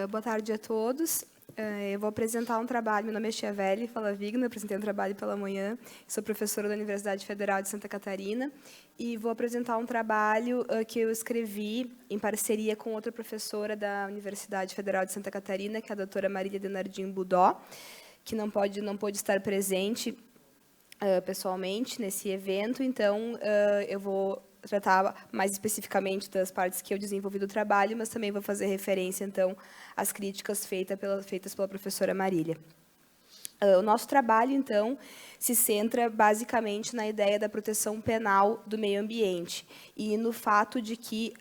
Boa tarde a todos. Eu vou apresentar um trabalho, meu nome é Chiavelli Falavigno, apresentei um trabalho pela manhã, sou professora da Universidade Federal de Santa Catarina, e vou apresentar um trabalho que eu escrevi em parceria com outra professora da Universidade Federal de Santa Catarina, que é a doutora Marília Denardim Budó, que não pôde estar presente pessoalmente nesse evento, então eu vou tratar mais especificamente das partes que eu desenvolvi do trabalho, mas também vou fazer referência, então, às críticas feitas pela professora Marília. O nosso trabalho, então, se centra basicamente na ideia da proteção penal do meio ambiente e no fato de que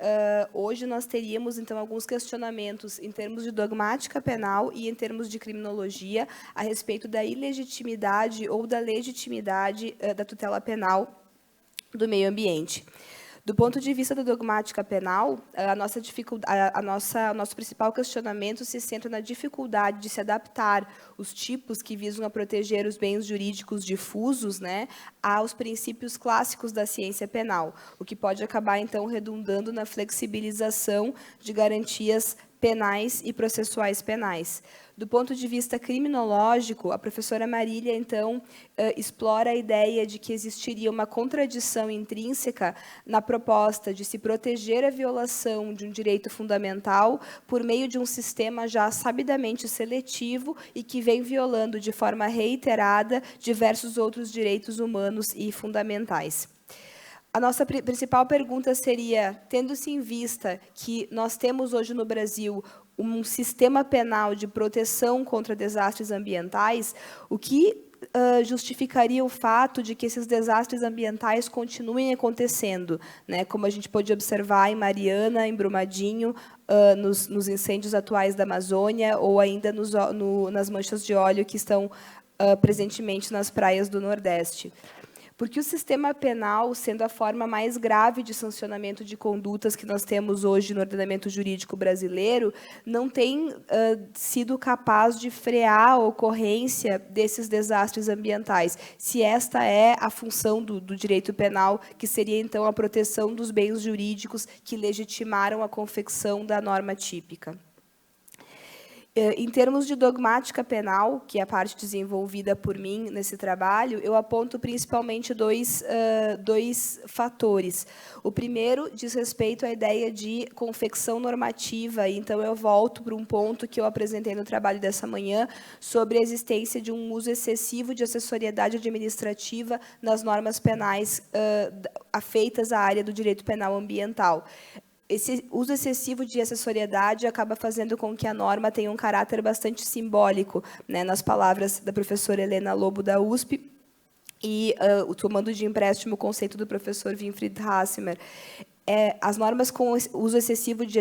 hoje nós teríamos, então, alguns questionamentos em termos de dogmática penal e em termos de criminologia a respeito da ilegitimidade ou da legitimidade da tutela penal do meio ambiente. Do ponto de vista da dogmática penal, o nosso principal questionamento se centra na dificuldade de se adaptar os tipos que visam a proteger os bens jurídicos difusos, né, aos princípios clássicos da ciência penal, o que pode acabar, então, redundando na flexibilização de garantias penais e processuais penais. Do ponto de vista criminológico, a professora Marília, então, explora a ideia de que existiria uma contradição intrínseca na proposta de se proteger a violação de um direito fundamental por meio de um sistema já sabidamente seletivo e que vem violando de forma reiterada diversos outros direitos humanos e fundamentais. A nossa principal pergunta seria, tendo-se em vista que nós temos hoje no Brasil um sistema penal de proteção contra desastres ambientais, o que justificaria o fato de que esses desastres ambientais continuem acontecendo, né? Como a gente pôde observar em Mariana, em Brumadinho, nos incêndios atuais da Amazônia, ou ainda nas manchas de óleo que estão presentemente nas praias do Nordeste. Porque o sistema penal, sendo a forma mais grave de sancionamento de condutas que nós temos hoje no ordenamento jurídico brasileiro, não tem sido capaz de frear a ocorrência desses desastres ambientais, se esta é a função do direito penal, que seria, então, a proteção dos bens jurídicos que legitimaram a confecção da norma típica. Em termos de dogmática penal, que é a parte desenvolvida por mim nesse trabalho, eu aponto principalmente dois fatores. O primeiro diz respeito à ideia de confecção normativa, então eu volto para um ponto que eu apresentei no trabalho dessa manhã, sobre a existência de um uso excessivo de assessoriedade administrativa nas normas penais afeitas à área do direito penal ambiental. Esse uso excessivo de assessoriedade acaba fazendo com que a norma tenha um caráter bastante simbólico, né, nas palavras da professora Helena Lobo, da USP, e tomando de empréstimo o conceito do professor Winfried Hassemer. As normas com uso excessivo de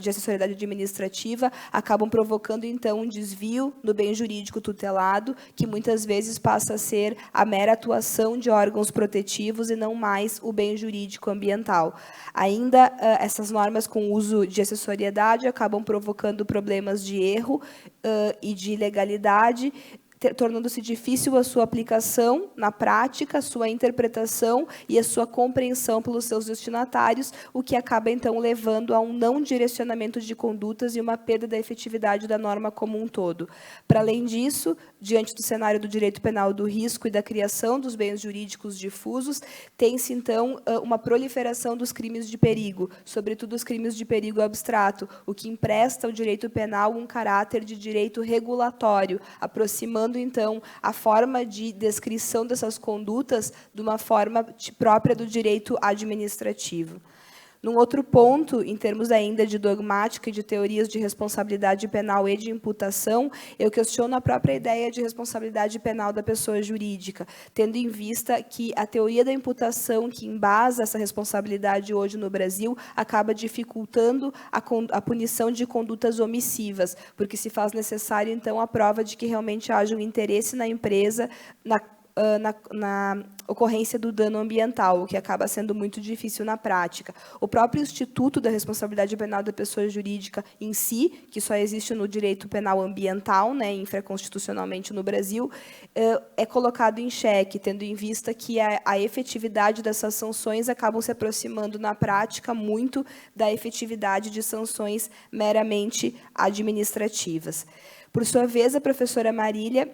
assessoriedade administrativa acabam provocando, então, um desvio no bem jurídico tutelado, que muitas vezes passa a ser a mera atuação de órgãos protetivos e não mais o bem jurídico ambiental. Ainda, essas normas com uso de assessoriedade acabam provocando problemas de erro e de ilegalidade, tornando-se difícil a sua aplicação na prática, a sua interpretação e a sua compreensão pelos seus destinatários, o que acaba, então, levando a um não direcionamento de condutas e uma perda da efetividade da norma como um todo. Para além disso, diante do cenário do direito penal do risco e da criação dos bens jurídicos difusos, tem-se, então, uma proliferação dos crimes de perigo, sobretudo os crimes de perigo abstrato, o que empresta ao direito penal um caráter de direito regulatório, aproximando, então, a forma de descrição dessas condutas de uma forma própria do direito administrativo. Num outro ponto, em termos ainda de dogmática e de teorias de responsabilidade penal e de imputação, eu questiono a própria ideia de responsabilidade penal da pessoa jurídica, tendo em vista que a teoria da imputação que embasa essa responsabilidade hoje no Brasil acaba dificultando a punição de condutas omissivas, porque se faz necessário, então, a prova de que realmente haja um interesse na empresa, na ocorrência do dano ambiental, o que acaba sendo muito difícil na prática. O próprio Instituto da Responsabilidade Penal da Pessoa Jurídica em si, que só existe no direito penal ambiental, né, infraconstitucionalmente no Brasil, é colocado em xeque, tendo em vista que a efetividade dessas sanções acabam se aproximando, na prática, muito da efetividade de sanções meramente administrativas. Por sua vez, a professora Marília,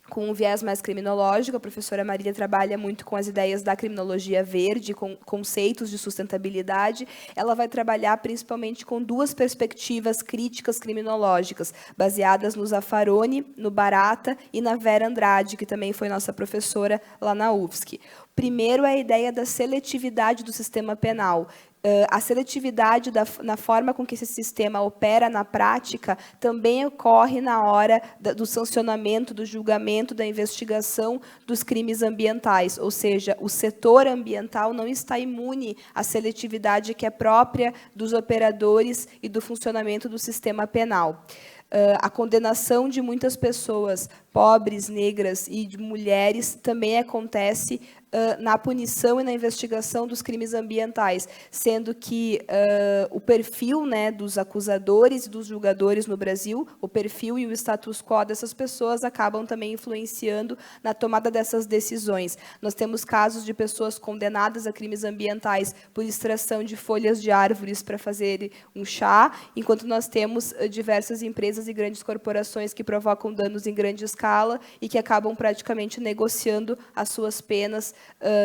com um viés mais criminológico, a professora Marília trabalha muito com as ideias da criminologia verde, com conceitos de sustentabilidade. Ela vai trabalhar principalmente com duas perspectivas críticas criminológicas, baseadas no Zaffaroni, no Barata e na Vera Andrade, que também foi nossa professora lá na UFSC. Primeiro, é a ideia da seletividade do sistema penal. A seletividade na forma com que esse sistema opera na prática também ocorre na hora do sancionamento, do julgamento, da investigação dos crimes ambientais, ou seja, o setor ambiental não está imune à seletividade que é própria dos operadores e do funcionamento do sistema penal. A condenação de muitas pessoas, pobres, negras e de mulheres, também acontece na punição e na investigação dos crimes ambientais, sendo que o perfil, né, dos acusadores e dos julgadores no Brasil, o perfil e o status quo dessas pessoas acabam também influenciando na tomada dessas decisões. Nós temos casos de pessoas condenadas a crimes ambientais por extração de folhas de árvores para fazer um chá, enquanto nós temos diversas empresas e grandes corporações que provocam danos em grande escala e que acabam praticamente negociando as suas penas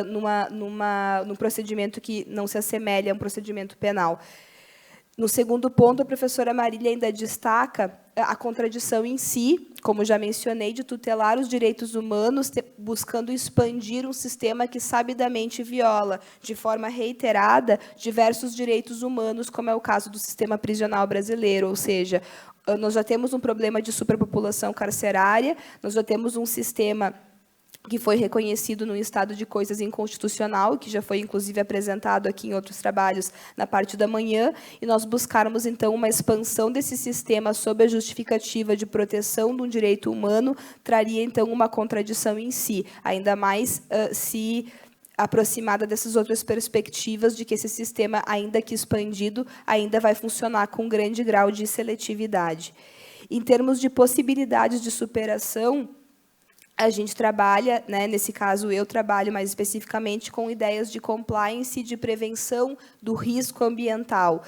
num procedimento que não se assemelha a um procedimento penal. No segundo ponto, a professora Marília ainda destaca a contradição em si, como já mencionei, de tutelar os direitos humanos, buscando expandir um sistema que sabidamente viola, de forma reiterada, diversos direitos humanos, como é o caso do sistema prisional brasileiro, ou seja, nós já temos um problema de superpopulação carcerária, nós já temos um sistema que foi reconhecido num estado de coisas inconstitucional, que já foi, inclusive, apresentado aqui em outros trabalhos na parte da manhã, e nós buscarmos, então, uma expansão desse sistema sob a justificativa de proteção de um direito humano, traria, então, uma contradição em si, ainda mais se aproximada dessas outras perspectivas de que esse sistema, ainda que expandido, ainda vai funcionar com um grande grau de seletividade. Em termos de possibilidades de superação, a gente trabalha, né, nesse caso eu trabalho mais especificamente com ideias de compliance e de prevenção do risco ambiental.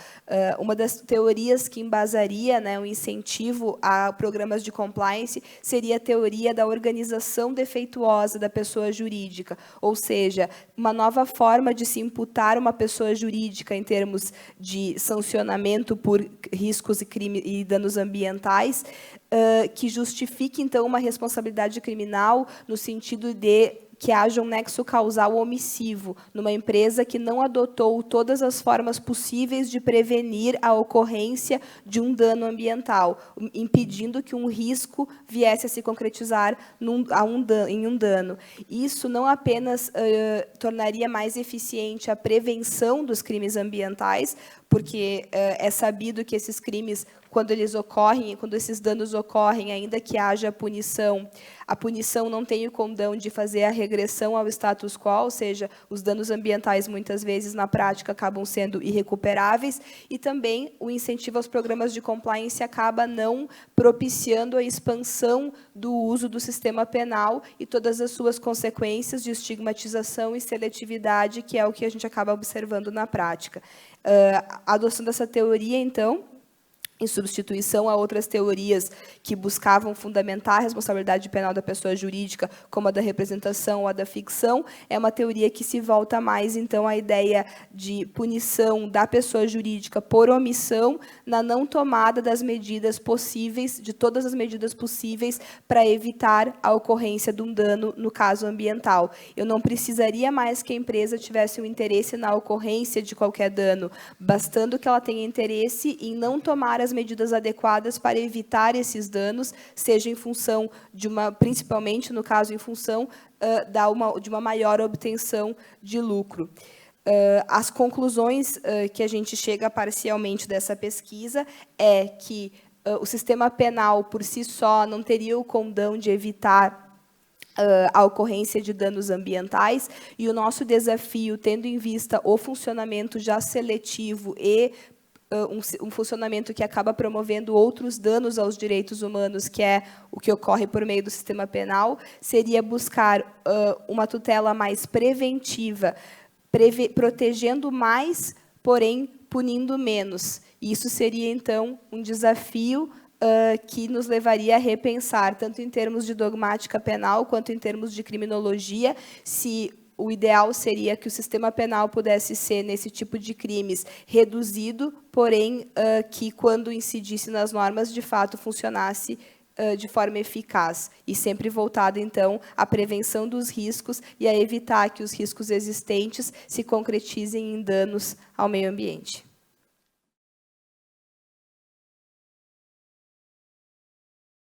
Uma das teorias que embasaria, né, o incentivo a programas de compliance seria a teoria da organização defeituosa da pessoa jurídica, ou seja, uma nova forma de se imputar uma pessoa jurídica em termos de sancionamento por riscos e danos ambientais, que justifique, então, uma responsabilidade criminal no sentido de que haja um nexo causal omissivo numa empresa que não adotou todas as formas possíveis de prevenir a ocorrência de um dano ambiental, impedindo que um risco viesse a se concretizar em um dano. Isso não apenas tornaria mais eficiente a prevenção dos crimes ambientais, porque é sabido que esses crimes, quando eles ocorrem, quando esses danos ocorrem, ainda que haja punição, a punição não tem o condão de fazer a regressão ao status quo, ou seja, os danos ambientais, muitas vezes, na prática, acabam sendo irrecuperáveis, e também o incentivo aos programas de compliance acaba não propiciando a expansão do uso do sistema penal e todas as suas consequências de estigmatização e seletividade, que é o que a gente acaba observando na prática. A adoção dessa teoria, então, em substituição a outras teorias que buscavam fundamentar a responsabilidade penal da pessoa jurídica, como a da representação ou a da ficção, é uma teoria que se volta mais, então, à ideia de punição da pessoa jurídica por omissão na não tomada das medidas possíveis, de todas as medidas possíveis, para evitar a ocorrência de um dano no caso ambiental. Eu não precisaria mais que a empresa tivesse um interesse na ocorrência de qualquer dano, bastando que ela tenha interesse em não tomar as medidas adequadas para evitar esses danos, seja em função de principalmente no caso em função de uma maior obtenção de lucro. As conclusões que a gente chega parcialmente dessa pesquisa é que o sistema penal por si só não teria o condão de evitar a ocorrência de danos ambientais, e o nosso desafio, tendo em vista o funcionamento já seletivo e um funcionamento que acaba promovendo outros danos aos direitos humanos, que é o que ocorre por meio do sistema penal, seria buscar uma tutela mais preventiva, protegendo mais, porém punindo menos. Isso seria, então, um desafio que nos levaria a repensar, tanto em termos de dogmática penal, quanto em termos de criminologia, se o ideal seria que o sistema penal pudesse ser, nesse tipo de crimes, reduzido, porém, que, quando incidisse nas normas, de fato, funcionasse de forma eficaz, e sempre voltado, então, à prevenção dos riscos e a evitar que os riscos existentes se concretizem em danos ao meio ambiente.